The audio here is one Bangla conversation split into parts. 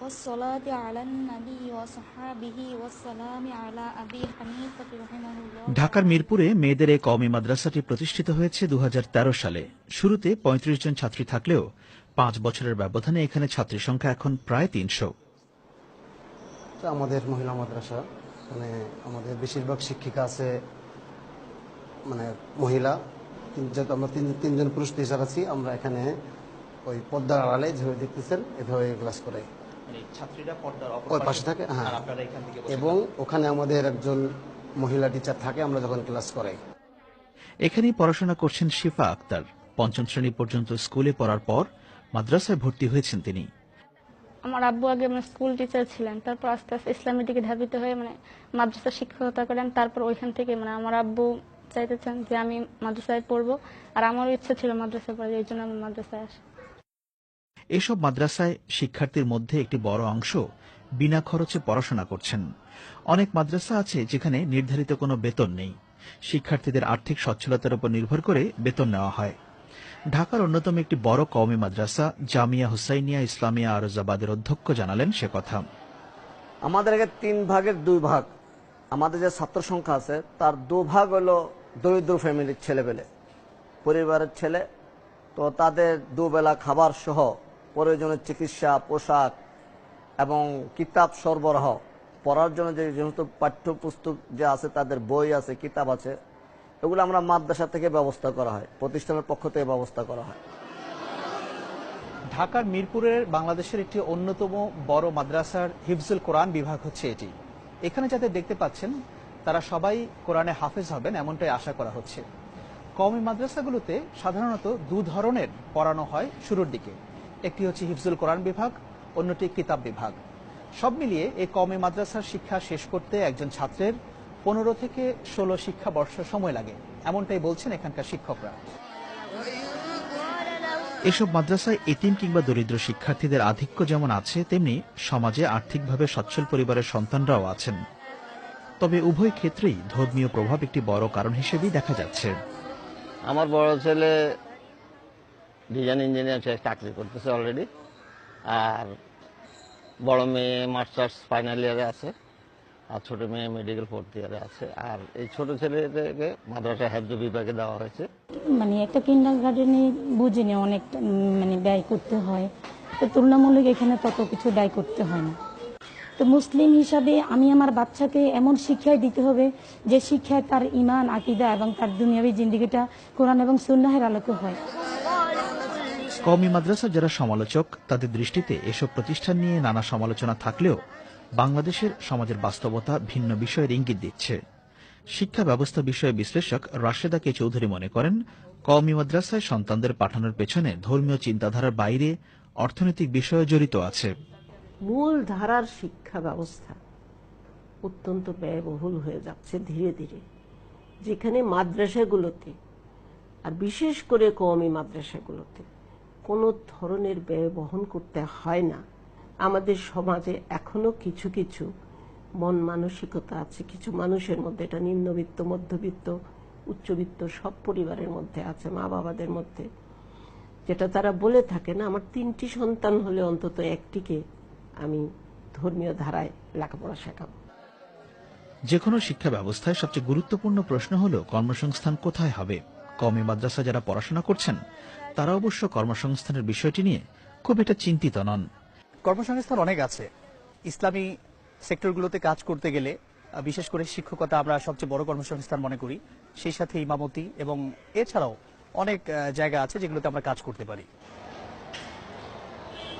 والصلاة على النبي وصحابه والسلام على أبي حنيفة رحمه الله। ঢাকার মিরপুরে মেয়েদের এই কওমি মাদ্রাসাটি প্রতিষ্ঠিত হয়েছে 2013 সালে। শুরুতে 35 জন ছাত্রী থাকলেও 5 বছরের ব্যবধানে এখানে ছাত্রী সংখ্যা এখন প্রায় 300। আমাদের মহিলা মাদ্রাসা, মানে আমাদের বেশিরভাগ শিক্ষিকা আছে মানে মহিলা, যেহেতু আমরা তিনজন পুরুষ টিচার আছি। আমরা এখানে ওই পর্দার আড়ালে যেভাবে দেখতেছেন এভাবে ক্লাস করে, ওই পাশে থাকে। হ্যাঁ, এবং ওখানে আমাদের একজন মহিলা টিচার থাকে আমরা যখন ক্লাস করাই। এখানেই পড়াশোনা করছেন শিফা আক্তার। 5ম শ্রেণী পর্যন্ত স্কুলে পড়ার পর মাদ্রাসায় ভর্তি হয়েছেন তিনি। আমার আব্বু আগে স্কুল টিচার ছিলেন, তারপর আস্তে আস্তে ইসলামের দিকে ধাবিত হয়ে মাদ্রাসা শিক্ষকতা করেন। তারপর ওইখান থেকে আমার আব্বু চাইতেছেন যে আমি মাদ্রাসায় পড়বো, আর আমারও ইচ্ছা ছিল মাদ্রাসায় পড়ার, এই জন্য আমি মাদ্রাসায় আসি। এসব মাদ্রাসায় শিক্ষার্থীর মধ্যে একটি বড় অংশ বিনা খরচে পড়াশোনা করছেন। অনেক মাদ্রাসা আছে যেখানে নির্ধারিত কোনো বেতন নেই। শিক্ষার্থীদের আর্থিক সচ্ছলতার উপর নির্ভর করে বেতন নেওয়া হয়। ঢাকার অন্যতম একটি বড় কওমি মাদ্রাসা জামিয়া হুসাইনিয়া ইসলামিয়া আরজাবাদের অধ্যক্ষ জানালেন সে কথা। আমাদের 3 ভাগের 2 ভাগ আমাদের যে ছাত্র সংখ্যা আছে তার 2 ভাগ হলো দরিদ্র ফ্যামিলির ছেলেপেলে, পরিবারের ছেলে। তো তাদের দুবেলা খাবার সহ প্রয়োজনীয় চিকিৎসা, পোশাক এবং কিতাব সরবরাহ, পড়ার জন্য যে সমস্ত পাঠ্যপুস্তক যে আছে, তাদের বই আছে, কিতাব আছে, এগুলো আমরা মাদ্রাসা থেকে ব্যবস্থা করা হয়, প্রতিষ্ঠানের পক্ষ থেকে ব্যবস্থা করা হয়। ঢাকার মিরপুরের বাংলাদেশের একটি অন্যতম বড় মাদ্রাসার হিফজুল কোরআন বিভাগ হচ্ছে এটি। এখানে যাদের দেখতে পাচ্ছেন তারা সবাই কোরআনে হাফেজ হবেন এমনটাই আশা করা হচ্ছে। কওমি মাদ্রাসাগুলোতে সাধারণত 2 ধরনের পড়ানো হয় শুরুর দিকে, একটি হচ্ছে হিফজুল কোরআন বিভাগ, অন্যটি কিতাব বিভাগ। সব মিলিয়ে এই কওমি মাদ্রাসার শিক্ষা শেষ করতে একজন ছাত্রের 15 থেকে 16 শিক্ষাবর্ষ সময় লাগে, এমনটাই বলছেন এখানকার শিক্ষকরা। এসব মাদ্রাসায় এতিম কিংবা দরিদ্র শিক্ষার্থীদের আধিক্য যেমন আছে, তেমনি সমাজে আর্থিকভাবে সচ্ছল পরিবারের সন্তানরাও আছেন। তবে উভয় ক্ষেত্রেই ধর্মীয় প্রভাব একটি বড় কারণ হিসেবেই দেখা যাচ্ছে। আমার বড় ছেলে ডিজাইন ইঞ্জিনিয়ার চাকরি করতেছে অলরেডি, আর বড় মেয়ে মাস্টার্স ফাইনাল ইয়ারে আছে, আর ছোট মেয়ে মেডিকেল 4th ইয়ারে আছে। আর এই ছোট ছেলেদেরকে মাদ্রাসা হেফজ বিভাগে দেওয়া হয়েছে। একটা কিন্ডারগার্টেনে বুঝিনি অনেক ব্যয় করতে হয়, তো তুলনামূলক এখানে তত কিছু ব্যয় করতে হয় না। তো মুসলিম হিসাবে আমি আমার বাচ্চাকে এমন শিক্ষায় দিতে হবে যে শিক্ষায় তার ঈমান, আকীদা এবং তার দুনিয়াবী জিন্দেগিটা কোরআন এবং সুন্নাহের আলোকে হয়। কওমি মাদ্রাসার যারা সমালোচক, তাদের দৃষ্টিতে এসব প্রতিষ্ঠান নিয়ে নানা সমালোচনা থাকলেও বাংলাদেশের সমাজের বাস্তবতা ভিন্ন বিষয়ের ইঙ্গিত দিচ্ছে। শিক্ষা ব্যবস্থা বিষয়ে বিশ্লেষক রাশেদা কে চৌধুরী মনে করেন, কওমি মাদ্রাসায় সন্তানদের পাঠানোর পেছনে ধর্মীয় চিন্তাধারার বাইরে অর্থনৈতিক বিষয় জড়িত আছে। মূল ধারার শিক্ষা ব্যবস্থা অত্যন্ত ব্যয়বহুল হয়ে যাচ্ছে ধীরে ধীরে, যেখানে মাদ্রাসাগুলোতে, আর বিশেষ করে কওমি মাদ্রাসাগুলোতে কোনো ধরনের ব্যয় বহন করতে হয় না। আমাদের সমাজে এখনো কিছু কিছু মন মানসিকতা আছে কিছু মানুষের মধ্যে, এটা নিম্নবিত্ত, মধ্যবিত্ত, উচ্চবিত্ত সব পরিবারের মধ্যে আছে, মা বাবাদের মধ্যে, যেটা তারা বলে থাকে না, আমার 3টি সন্তান হলে অন্তত একটিকে আমি ধর্মীয় ধারায় লেখাপড়া শেখাবো। যে কোনো শিক্ষা ব্যবস্থায় সবচেয়ে গুরুত্বপূর্ণ প্রশ্ন হলো কর্মসংস্থান কোথায় হবে। কওমি মাদ্রাসা যারা পড়াশোনা করছেন তারা অবশ্য কর্মসংস্থানের বিষয়টি নিয়ে খুব একটা চিন্তিত নন। কর্মসংস্থান অনেক আছে। ইসলামী সেক্টরগুলোতে কাজ করতে গেলে, বিশেষ করে শিক্ষকতা আমরা সবচেয়ে বড় কর্মসংস্থান মনে করি, সেই সাথে ইমামতি এবং এছাড়াও অনেক জায়গা আছে যেগুলোতে আমরা কাজ করতে পারি।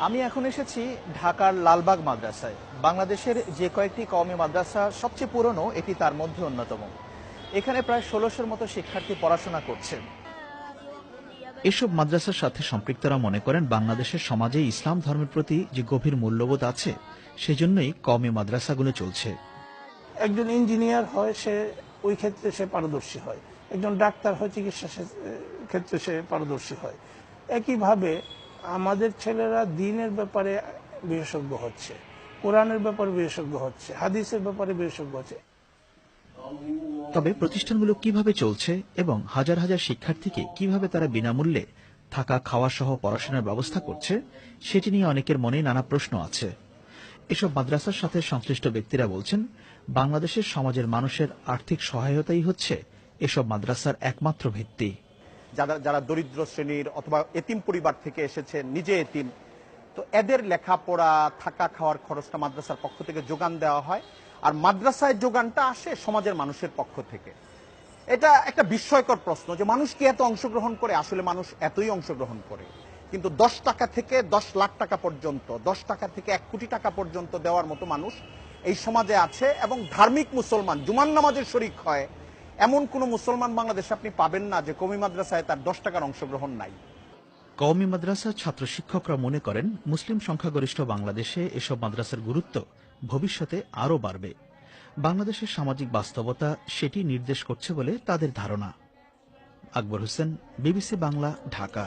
আমি এখন এসেছি ঢাকার লালবাগ মাদ্রাসায়। বাংলাদেশের যে কয়েকটি কওমি মাদ্রাসা সবচেয়ে পুরনো, এটি তার মধ্যে অন্যতম। এখানে প্রায় 1600-র মতো শিক্ষার্থী পড়াশোনা করছেন। এসব মাদ্রাসার সাথে সম্পৃক্তরা মনে করেন, বাংলাদেশের সমাজে ইসলাম ধর্মের প্রতি যে গভীর মূল্যবোধ আছে, সেজন্যই কওমি মাদ্রাসাগুলো চলছে। একজন ইঞ্জিনিয়ার হয়, সে ওই ক্ষেত্রে সে পারদর্শী হয়। একজন ডাক্তার হয়, চিকিৎসা ক্ষেত্রে সে পারদর্শী হয়। একইভাবে আমাদের ছেলেরা দ্বীনের ব্যাপারে বিশেষজ্ঞ হচ্ছে, কোরআনের ব্যাপারে বিশেষজ্ঞ হচ্ছে, হাদিসের ব্যাপারে বিশেষজ্ঞ হচ্ছে। তবে প্রতিষ্ঠানগুলো কিভাবে চলছে এবং হাজার হাজার শিক্ষার্থীকে কিভাবে তারা বিনামূল্যে থাকা, খাওয়া সহ পড়াশোনার ব্যবস্থা করছে, সেটি নিয়ে অনেকের মনে নানা প্রশ্ন আছে। এসব মাদ্রাসার সাথে সংশ্লিষ্ট ব্যক্তিরা বলছেন, বাংলাদেশের সমাজের মানুষের আর্থিক সহায়তাই হচ্ছে এসব মাদ্রাসার একমাত্র ভিত্তি। যারা দরিদ্র শ্রেণীর অথবা এতিম পরিবার থেকে এসেছে, নিজে এতিম, তো এদের লেখাপড়া থাকা খাওয়ার খরচটা মাদ্রাসার পক্ষ থেকে যোগান দেওয়া হয়, আর মাদ্রাসায় যোগানটা আসে সমাজের মানুষের পক্ষ থেকে। এটা একটা বিস্ময়কর প্রশ্ন যে মানুষ কি এত অংশগ্রহণ করে? আসলে মানুষ এতই অংশগ্রহণ করে, কিন্তু 10 টাকা থেকে 10 লাখ টাকা পর্যন্ত, 10 টাকা থেকে 1 কোটি টাকা পর্যন্ত দেওয়ার মতো মানুষ এই সমাজে আছে। এবং ধার্মিক মুসলমান, জুমার নামাজের শরিক হয় এমন কোন মুসলমান বাংলাদেশে আপনি পাবেন না যে কওমি মাদ্রাসায় তার 10 টাকার অংশগ্রহণ নাই। কওমি মাদ্রাসার ছাত্র শিক্ষকরা মনে করেন, মুসলিম সংখ্যাগরিষ্ঠ বাংলাদেশে এসব মাদ্রাসার গুরুত্ব ভবিষ্যতে আরও বাড়বে। বাংলাদেশের সামাজিক বাস্তবতা সেটি নির্দেশ করছে বলে তাদের ধারণা। আকবর হোসেন, বিবিসি বাংলা, ঢাকা।